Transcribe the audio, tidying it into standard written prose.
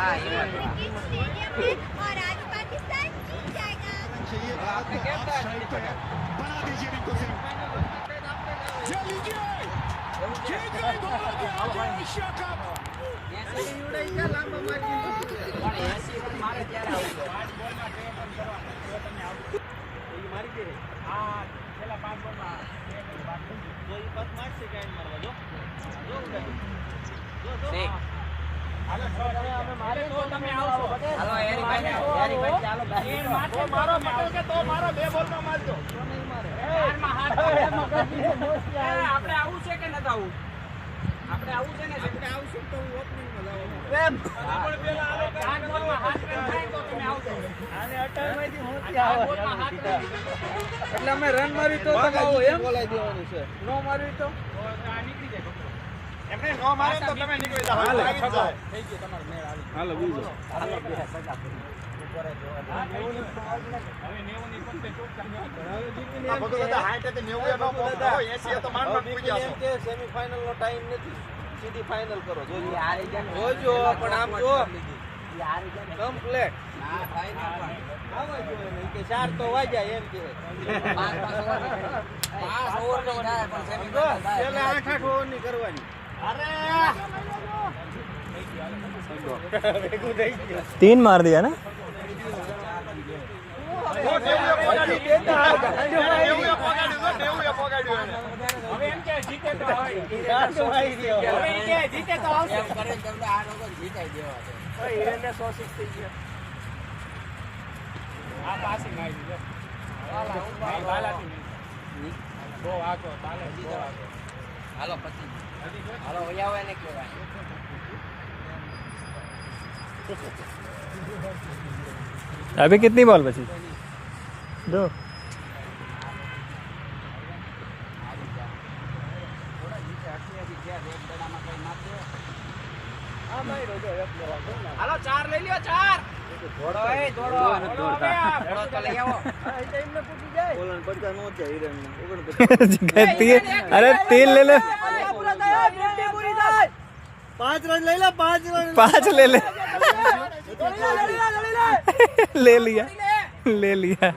हाँ ये बात है। और आज पाकिस्तान जीत जाएगा। ये बात आप साइड पे बना दीजिए इनको सिर्फ ये लीजिए जीत गए दोनों के आगे एशिया कप પણ 80 રન મારે ત્યારે આવું છે. ઠીક. હાલો હેરીભાઈ ચાલો મારો પટેલ કે તો મારો 2 બોલમાં મારજો. આપણે આવું છે કે નથી આવું? આપણે આવું છે ને આપણે આવશું તો હું ઓપનિંગમાં લાવવાનું. પાંચ બોલમાં હાથ રન થાય તો તમે આવજો. આને 18 માંથી મોતી પાંચ આવે. બોલમાં હાથ રન એટલે અમે રન મારી તો તમે આવો એમ બોલાઈ દેવાનું છે. નો મારી તો નીકળી જાય. એમને નો મારે તો તમે નીકળી જાવ. હાલો, આવી છકો. જાય. થઈ ગયો તમારો મેળ આવી. હાલો બીજો. હાલો બે સજા કરી. હવે 90 ની 85 કે સેમીફાઇનલ નો ટાઈમ નથી. સીધી ફાઇનલ કરો. જોજો હારી જાય ને. જોજો પણ આમ જો હારી જાય ને. કમ્પ્લીટ ના થાય ને પણ. આવા જોઈએ નહીં કે 4 તો વાગ્યા એમ કે પાંચ ઓવર નહીં થાય પણ જો semi-final થાય. છેલ્લે 8 ઓવર ની કરવાની. ભેગું થઈ ગયું. 3 मार दिया ना. હવે એમ કે જીતે તો આવે. હવે ઈ કે જીતે તો આવશે. એમ કરે તમને આ લોકો જીતાઈ દેવા છે. ઓય એને 106 થઈ ગયા. આ પાસી મારી દીધો. ભાઈ બાલાથી બહુ આગો બાલે બહુ આગો. હાલો પછી હાલો વયા એને કહેવાય. अभी कितनी बॉल बची? 2. આ માર્યો જો એક નો વાંધો ના. હાલો 4 લઈ લ્યો 4. દોડો એ દોડો. દોડો તો લઈ આવો. હા એ તો એમને પૂછી જાય. બોલન 50 નો છે હિરેન ને 3 अरे 3 ले ले. પૂરા થાય ડ્યુટી પૂરી થાય. 5 રન લઈ લે 5 રન 5 ले ले. લડી લે ले लिया ले लिया.